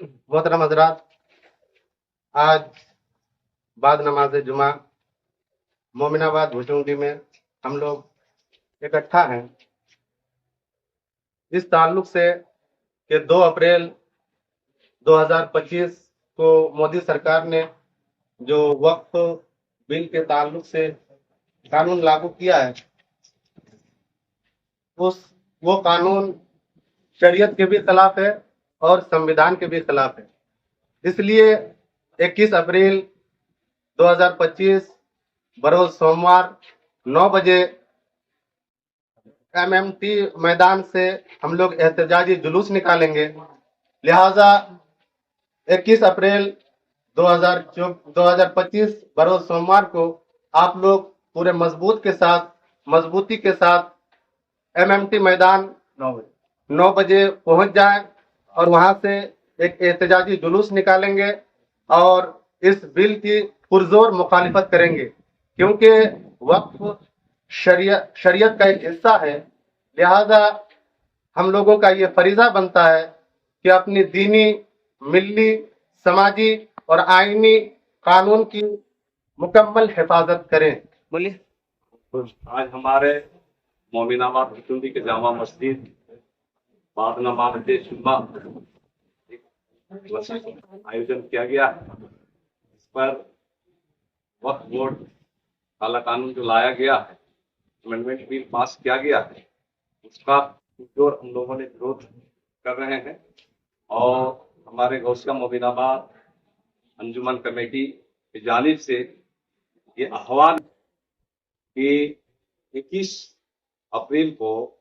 मोहतरम हजरात, आज बाद नमाज जुमा मोमिनाबाद भुचुंडी में हम लोग इकट्ठा हैं इस ताल्लुक से कि 2 अप्रैल 2025 को मोदी सरकार ने जो वक्फ बिल के ताल्लुक से कानून लागू किया है, वो कानून शरीयत के भी खिलाफ है और संविधान के भी खिलाफ है। इसलिए 21 अप्रैल 2025 बरोज सोमवार 9 बजे एमएमटी मैदान से हम लोग एहतजाजी जुलूस निकालेंगे। लिहाजा 21 अप्रैल 2025 बरोज सोमवार को आप लोग पूरे मजबूती के साथ एमएमटी मैदान 9 बजे पहुंच जाएं और वहां से एक एहतजाजी जुलूस निकालेंगे और इस बिल की पुरजोर मुखालिफत करेंगे, क्योंकि वक्फ शरीयत का एक हिस्सा है। लिहाजा हम लोगों का ये फरीजा बनता है कि अपनी दीनी, मिल्ली, समाजी और आईनी कानून की मुकम्मल हिफाजत करें। बोलिए। आज हमारे मोमिनाबाद भुचुंडी के जामा मस्जिद बाद नमाज जुम्मा आयोजन किया गया है। इस पर वक्फ बोर्ड काला कानून जो लाया गया है, अमेंडमेंट बिल पास किया गया है, उसका जोर हम लोगों ने विरोध कर रहे हैं और हमारे गौसिया मोमिनाबाद अंजुमन कमेटी की जानिब से ये आह्वान कि 21 अप्रैल को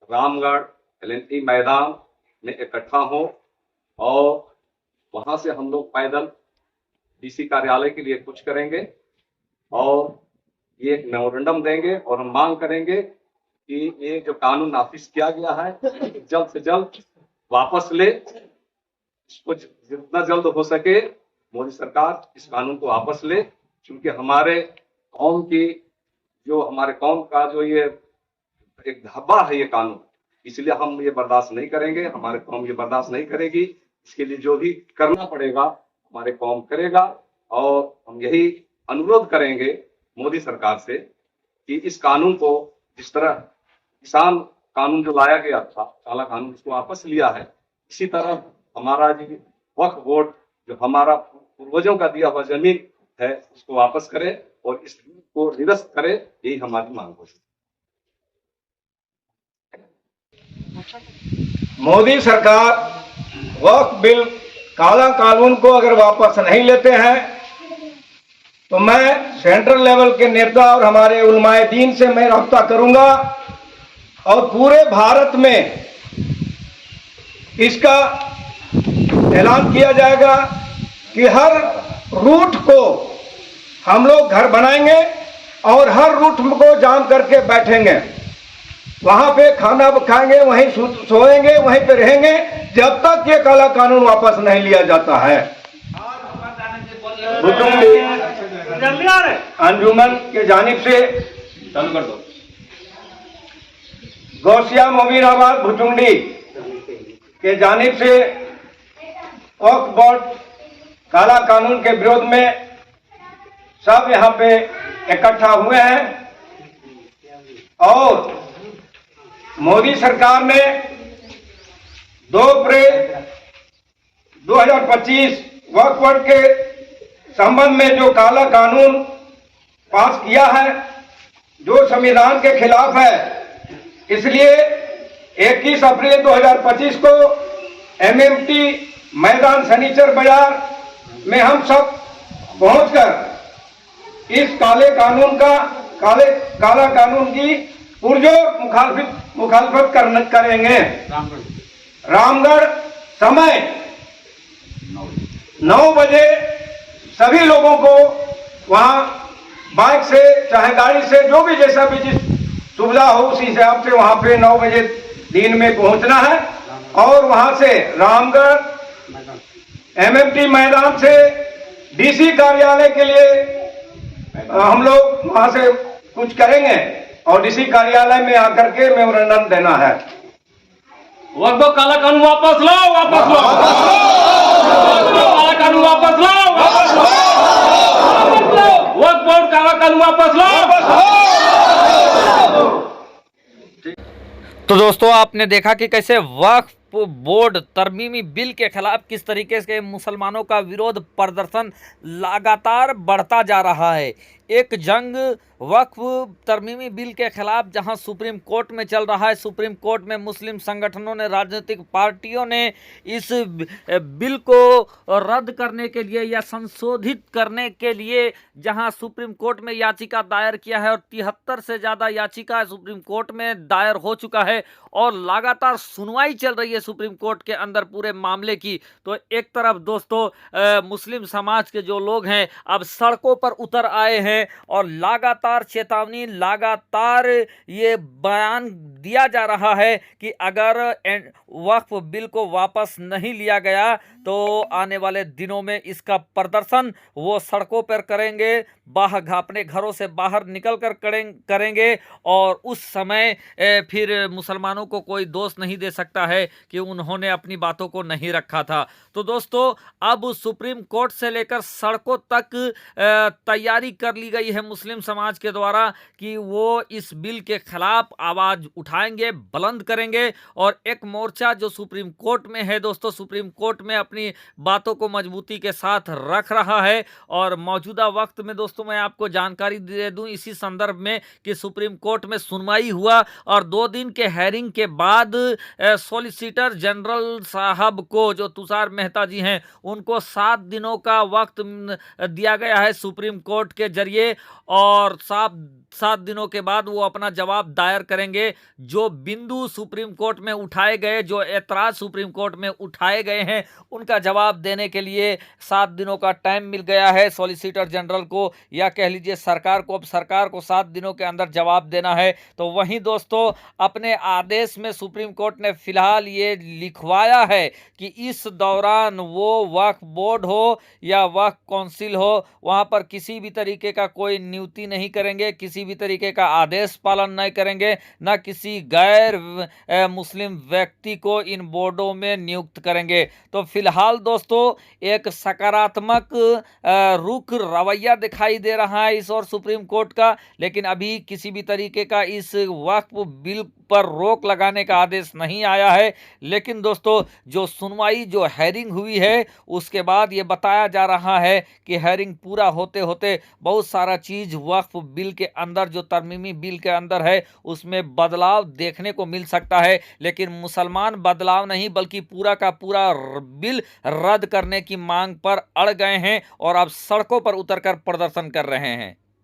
रामगढ़ एलएनटी मैदान में इकट्ठा हो और वहां से हम लोग पैदल डीसी कार्यालय के लिए कुछ करेंगे और ये एक मेमोरेंडम देंगे और हम मांग करेंगे कि ये जो कानून नाफिज किया गया है जल्द से जल्द वापस ले। इसको जितना जल्द हो सके मोदी सरकार इस कानून को वापस ले, क्योंकि हमारे कौम का जो ये एक धब्बा है ये कानून, इसलिए हम ये बर्दाश्त नहीं करेंगे, हमारे कौम ये बर्दाश्त नहीं करेगी। इसके लिए जो भी करना पड़ेगा हमारे कौम करेगा और हम यही अनुरोध करेंगे मोदी सरकार से कि इस कानून को, जिस तरह किसान कानून जो लाया गया था काला कानून, उसको वापस लिया है, इसी तरह हमारा जी वक्फ बोर्ड जो हमारा पूर्वजों का दिया हुआ जमीन है उसको वापस करे और इस को निरस्त करे, यही हमारी मांग होगी। मोदी सरकार वक्फ बिल काला कानून को अगर वापस नहीं लेते हैं तो मैं सेंट्रल लेवल के नेता और हमारे उलमाए दीन से मैं रब्ता करूंगा और पूरे भारत में इसका ऐलान किया जाएगा कि हर रूट को हम लोग घर बनाएंगे और हर रूट को जाम करके बैठेंगे, वहां पे खाना खाएंगे, वहीं सोएंगे, वहीं पे रहेंगे जब तक ये काला कानून वापस नहीं लिया जाता है। अंजुमन के जानिब से चालू कर दो। गौसिया मोमिनाबाद भुचुंडी के जानिब से वक्फ बोर्ड काला कानून के विरोध में सब यहाँ पे इकट्ठा हुए हैं और मोदी सरकार ने 2 अप्रैल 2025 वक्फ बोर्ड के संबंध में जो काला कानून पास किया है जो संविधान के खिलाफ है, इसलिए 21 अप्रैल 2025 को एमएमटी मैदान सनीचर बाजार में हम सब पहुंचकर इस काला कानून की पुरजोर मुखालफत करेंगे। रामगढ़ समय 9 बजे सभी लोगों को वहां बाइक से चाहे गाड़ी से जो भी जैसा भी जिस सुविधा हो उसी हिसाब से वहां पे 9 बजे दिन में पहुंचना है और वहां से रामगढ़ एमएमटी मैदान से डीसी कार्यालय के लिए हम लोग वहां से कुछ करेंगे और डीसी कार्यालय में आकर के मेमोरेंडम देना है। वक्फ काला कानून वापस लो, वापस लो। कानून वापस लो। तो दोस्तों आपने देखा कि कैसे वक्फ बोर्ड तरमीमी बिल के खिलाफ किस तरीके से मुसलमानों का विरोध प्रदर्शन लगातार बढ़ता जा रहा है। एक जंग वक्फ तरमीमी बिल के खिलाफ जहां सुप्रीम कोर्ट में चल रहा है, सुप्रीम कोर्ट में मुस्लिम संगठनों ने, राजनीतिक पार्टियों ने इस बिल को रद्द करने के लिए या संशोधित करने के लिए जहां सुप्रीम कोर्ट में याचिका दायर किया है और 73 से ज़्यादा याचिका सुप्रीम कोर्ट में दायर हो चुका है और लगातार सुनवाई चल रही है सुप्रीम कोर्ट के अंदर पूरे मामले की। तो एक तरफ दोस्तों मुस्लिम समाज के जो लोग हैं अब सड़कों पर उतर आए हैं और लगातार चेतावनी, लगातार ये बयान दिया जा रहा है कि अगर वक्फ बिल को वापस नहीं लिया गया तो आने वाले दिनों में इसका प्रदर्शन वो सड़कों पर करेंगे, बाहर अपने घरों से बाहर निकल कर करेंगे और उस समय फिर मुसलमानों को कोई दोष नहीं दे सकता है कि उन्होंने अपनी बातों को नहीं रखा था। तो दोस्तों अब सुप्रीम कोर्ट से लेकर सड़कों तक तैयारी कर ली गई है मुस्लिम समाज के द्वारा कि वो इस बिल के खिलाफ आवाज उठाएंगे, बुलंद करेंगे। और एक मोर्चा जो सुप्रीम कोर्ट में है दोस्तों, सुप्रीम कोर्ट में अपनी बातों को मजबूती के साथ रख रहा है। और मौजूदा वक्त में दोस्तों मैं आपको जानकारी दे दूं इसी संदर्भ में कि सुप्रीम कोर्ट में सुनवाई हुआ और 2 दिन के हेयरिंग के बाद सॉलिसिटर जनरल साहब को, जो तुषार मेहता जी हैं, उनको 7 दिनों का वक्त दिया गया है सुप्रीम कोर्ट के जरिए और 7 दिनों के बाद वो अपना जवाब दायर करेंगे। जो बिंदु सुप्रीम कोर्ट में उठाए गए, जो एतराज सुप्रीम कोर्ट में उठाए गए हैं, उनका जवाब देने के लिए 7 दिनों का टाइम मिल गया है सॉलिसिटर जनरल को, या कह लीजिए सरकार को। अब सरकार को 7 दिनों के अंदर जवाब देना है। तो वहीं दोस्तों अपने आदेश में सुप्रीम कोर्ट ने फिलहाल ये लिखवाया है कि इस दौरान वो वक्फ बोर्ड हो या वक्फ काउंसिल हो, वहां पर किसी भी तरीके का कोई नियुक्ति नहीं करेंगे, किसी भी तरीके का आदेश पालन नहीं करेंगे, ना किसी गैर मुस्लिम व्यक्ति को इन बोर्डों में नियुक्त करेंगे। तो फिलहाल दोस्तों एक सकारात्मक रुख रवैया दिखाई दे रहा है इस और सुप्रीम कोर्ट का, लेकिन अभी किसी भी तरीके का इस वक्फ बिल पर रोक लगाने का आदेश नहीं आया है। लेकिन दोस्तों जो सुनवाई, जो हेयरिंग हुई है, उसके बाद ये बताया जा रहा है कि हेयरिंग पूरा होते होते बहुत सारा चीज वक्फ बिल के अंदर, जो तरमीमी बिल के अंदर है, उसमें बदलाव देखने को मिल सकता है। लेकिन मुसलमान बदलाव नहीं बल्कि पूरा का पूरा बिल रद्द करने की मांग पर अड़ गए हैं और अब सड़कों पर उतरकर प्रदर्शन कर रहे हैं।